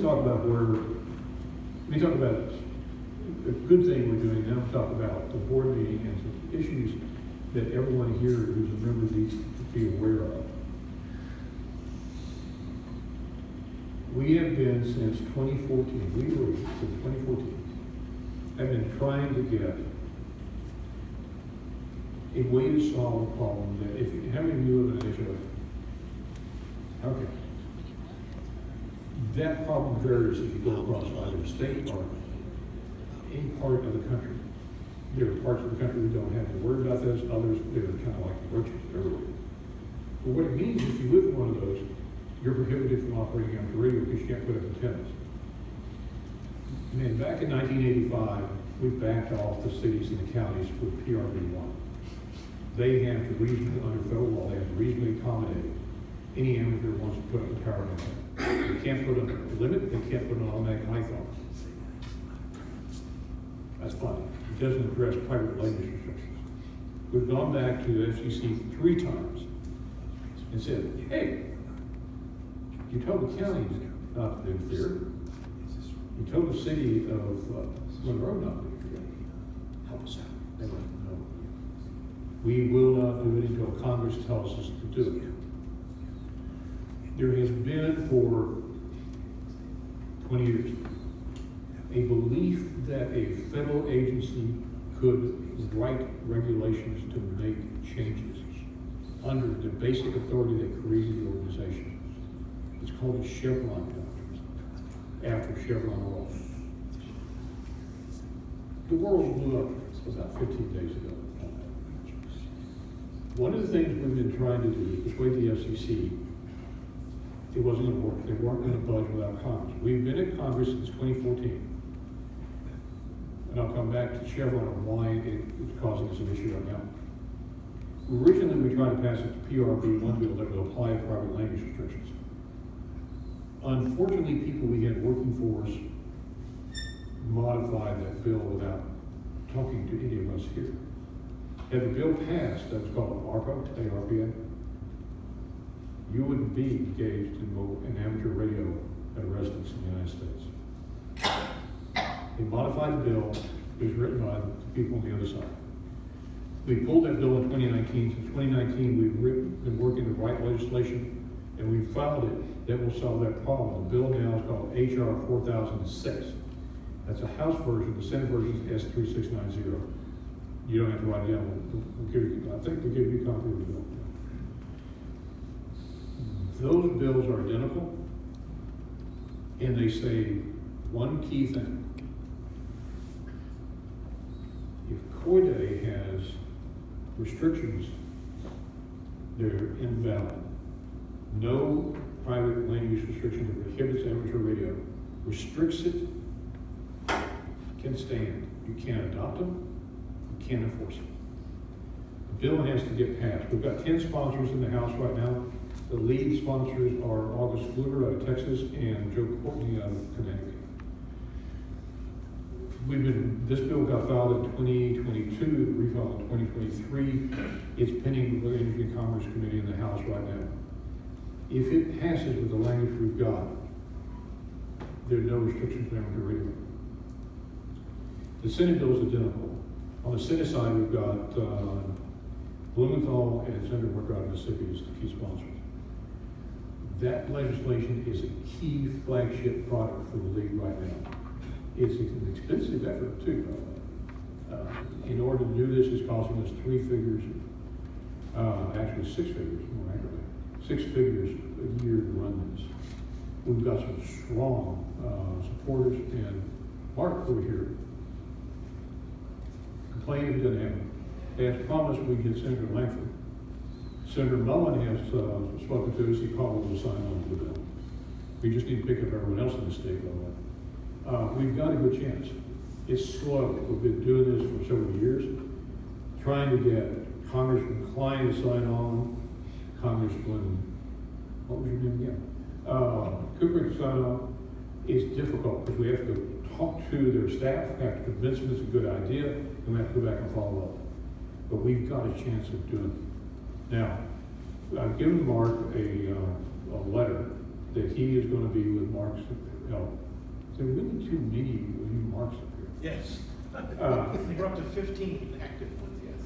talk about a good thing we're doing. Now talk about the board meeting and some issues that everyone here who's a member needs to be aware of. We have been since 2014, since 2014, have been trying to get a way to solve a problem that how many of you live in an HOA? Okay. That problem varies if you go across either the state or any part of the country. There are parts of the country we don't have to worry about this, others, they're kind of like roaches everywhere. But what it means is if you live in one of those, you're prohibited from operating on the radio because you can't put up antennas. And back in 1985, we backed off the cities and the counties with PRB1. They have to reasonably, under federal law, they have to reasonably accommodate any amateur who wants to put up a power antenna. They can't put a limit, they can't put an automatic height on. That's fine. It doesn't address private land use restrictions. We've gone back to the FCC 3 times and said, hey, you told the county not to interfere. You told the city of Monroe not to interfere. Help us out. They went, no. We will not do it until Congress tells us to do it. There has been for 20 years a belief that a federal agency could write regulations to make changes under the basic authority that created the organization. It's called the Chevron Doctrine, after Chevron oil. The world blew up about 15 days ago. One of the things we've been trying to do is persuade the FCC it wasn't going to work. They weren't going to budge without Congress. We've been at Congress since 2014. And I'll come back to Chevron and why it's causing us an issue right now. Originally, we tried to pass it to PRB1 bill that would apply to private land use restrictions. Unfortunately, people we had working for us modified that bill without talking to any of us here. Had the bill passed, that was called ARPA, A-R-P-A, you wouldn't be engaged in amateur radio at a residence in the United States. They modified the bill. It was written by the people on the other side. We pulled that bill in 2019. Since 2019, we've been working to write legislation, and we filed it that will solve that problem. The bill now is called HR2006. That's a House version. The Senate version is S3690. You don't have to write it down. I think we'll give you a copy of the bill. Those bills are identical, and they say one key thing. If COIDA has restrictions, they're invalid. No private land use restriction that prohibits amateur radio, restricts it, can stand. You can't adopt them, you can't enforce it. The bill has to get passed. We've got 10 sponsors in the House right now. The lead sponsors are August Fluger out of Texas and Joe Courtney out of Connecticut. This bill got filed in 2022, refiled in 2023. It's pending before the Energy and Commerce Committee in the House right now. If it passes with the language we've got, there are no restrictions on amateur radio. The Senate bill is identical. On the Senate side, we've got Blumenthal and Senator Worker out of Mississippi as the key sponsors. That legislation is a key flagship product for the league right now. It's an expensive effort too. In order to do this, it's costing us 3 figures, actually 6 figures, more accurately, 6 figures a year to run this. We've got some strong supporters, and Mark over here complained it didn't happen. They have promised we get Senator Langford. Senator Mullen has spoken to us. He called us to sign on to the bill. We just need to pick up everyone else in the state on that. We've got a good chance. It's slow. We've been doing this for several years, trying to get Congressman Klein to sign on, Congressman, what was your name again? Cooper to sign on. It's difficult because we have to talk to their staff, have to convince them it's a good idea, and we have to go back and follow up. But we've got a chance of doing it. Now, I've given Mark a letter that he is going to be with Mark's there are really too many of you marks up here. Yes. We're up to 15 active ones, yes.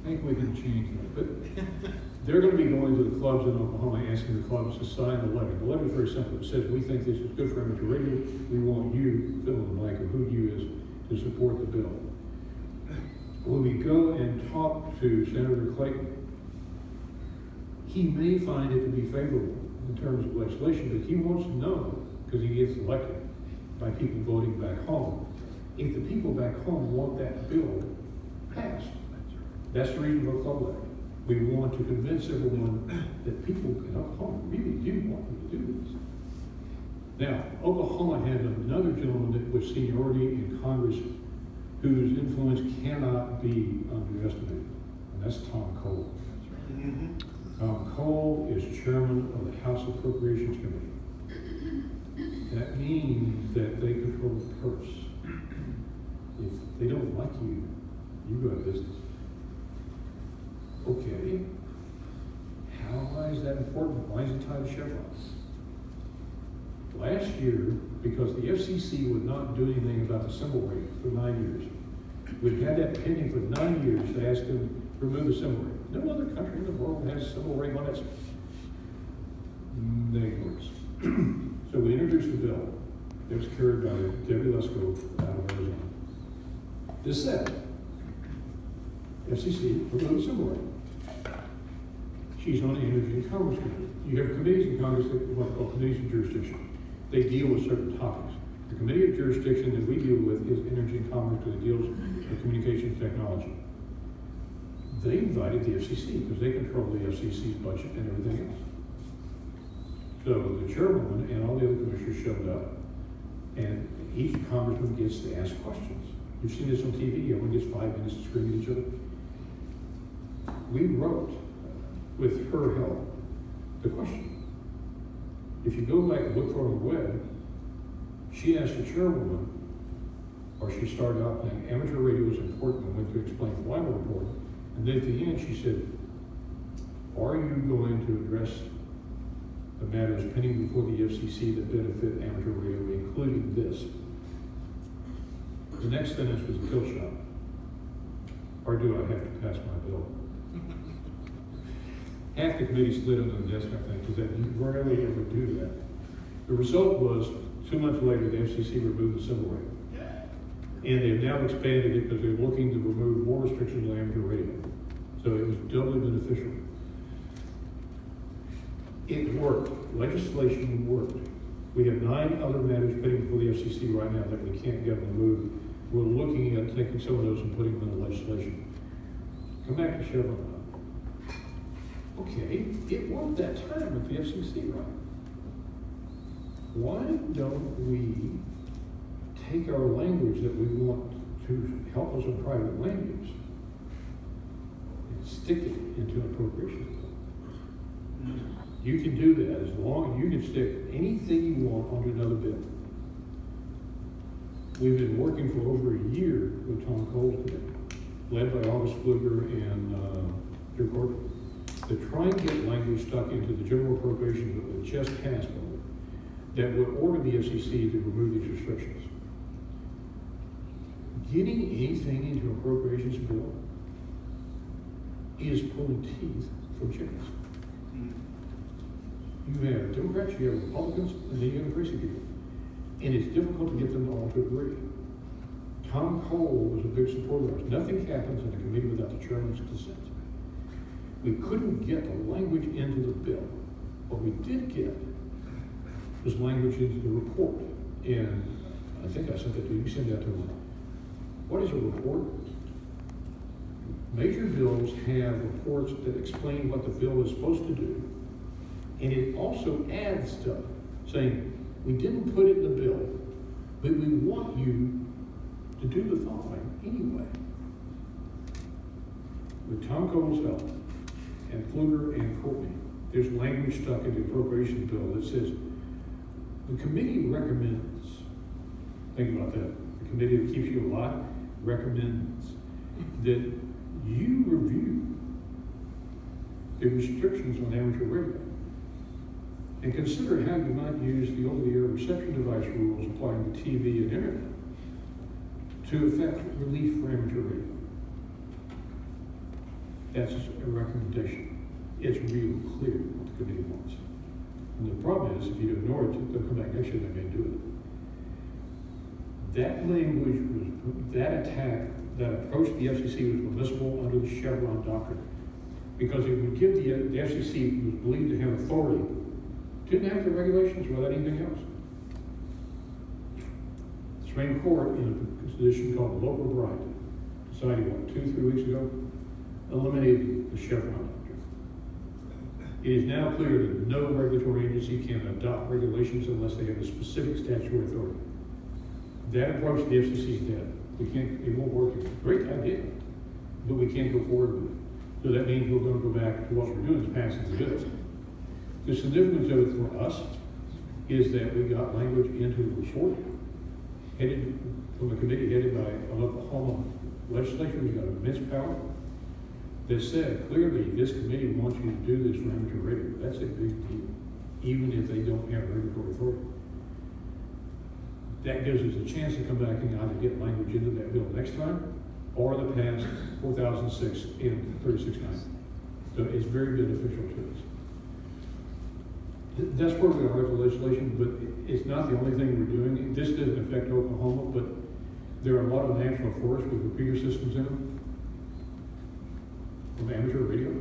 I think we can change that, but they're going to be going to the clubs in Oklahoma, asking the clubs to sign the letter. The letter is very simple. It says, we think this is good for amateur radio. We want you, fill in the blank of who you is, to support the bill. When we go and talk to Senator Clayton, he may find it to be favorable in terms of legislation, but he wants to know, because he gets elected by people voting back home, if the people back home want that bill passed. That's the reason for club letter. We want to convince everyone that people in Oklahoma really do want to do this. Now, Oklahoma had another gentleman with seniority in Congress whose influence cannot be underestimated, and that's Tom Cole. Tom Cole is chairman of the House Appropriations Committee. That means that they control the purse. If they don't like you, you go out of business. Okay, why is that important? Why is it tied to Chevron? Last year, because the FCC would not do anything about the symbol rate for 9 years, we've had that pending for 9 years to ask them to remove the symbol rate. No other country in the world has symbol rate limits. They ignore us. So we introduced a bill that was carried by Debbie Lesko out of Arizona. This said, FCC remove the symbol rate. She's on the Energy and Commerce Committee. You have committees in Congress that what are called committees of jurisdiction. They deal with certain topics. The committee of jurisdiction that we deal with is Energy and Commerce, because it deals with communications technology. They invited the FCC because they control the FCC's budget and everything else. So the chairwoman and all the other commissioners showed up, and each congressman gets to ask questions. You've seen this on TV. Everyone gets 5 minutes to scream at each other. We wrote, with her help, the question. If you go back and look for her on the web, she asked the chairwoman, or she started out saying amateur radio is important and went to explain why we're important. And then at the end she said, are you going to address the matters pending before the FCC that benefit amateur radio, including this? The next sentence was a kill shot. Or do I have to pass my bill? Half the committee slid under the desk, I think, because you rarely ever do that. The result was, 2 months later, the FCC removed the symbol rate. And they've now expanded it because they're looking to remove more restrictions on amateur radio. So it was doubly beneficial. It worked. Legislation worked. We have 9 other matters pending before the FCC right now that we can't get removed. We're looking at taking some of those and putting them in the legislation. Come back to Chevron. Okay, it worked that time with the FCC, right? Why don't we take our language that we want to help us in private land use and stick it into an appropriations bill? You can do that as long as you can stick anything you want onto another bill. We've been working for over a year with Tom Cole's committee, led by August Pfluger and Drew Corbett, to try and get language stuck into the general appropriations bill that just passed bill that would order the FCC to remove these restrictions. Getting anything into an appropriations bill is pulling teeth from chickens. You have Democrats, you have Republicans, and then you have Progressive people. And it's difficult to get them all to agree. Tom Cole was a big supporter of ours. Nothing happens in a committee without the chairman's consent. We couldn't get the language into the bill. What we did get was language into the report. And I think I sent that to you. You sent that to me. What is a report? Major bills have reports that explain what the bill is supposed to do. And it also adds stuff saying, we didn't put it in the bill, but we want you to do the following anyway. With Tom Cole's help, and Pfluger and Courtney, there's language stuck in the appropriations bill that says, the committee recommends, think about that, the committee that keeps you alive recommends that you review the restrictions on amateur radio. And consider how you might use the over-the-air reception device rules applying to TV and internet to effect relief for amateur radio. That's a recommendation. It's real clear what the committee wants. And the problem is, if you ignore it, they'll come back next year and they may do it. That language was, that attack, that approach to the FCC was permissible under the Chevron doctrine. Because it would give the FCC, was believed to have authority, to enact the regulations without anything else. The Supreme Court, in a position called the local right, decided, what, 2-3 weeks ago, eliminated the Chevron doctrine. It is now clear that no regulatory agency can adopt regulations unless they have a specific statutory authority. That approach to the FCC is dead. We can't, it won't work. It's a great idea, but we can't go forward with it. So that means we're going to go back to what we're doing, is passing the bill. The significance of it for us is that we got language into the report headed from a committee headed by an Oklahoma legislature who's got immense power that said clearly this committee wants you to do this for amateur radio. That's a big deal, even if they don't have regulatory authority. That gives us a chance to come back and either get language into that bill next time or the past 4006 and 36.9. So it's very beneficial to us. That's where we are with the legislation, but it's not the only thing we're doing. This doesn't affect Oklahoma, but there are a lot of national forests with repeater systems in them from amateur radio.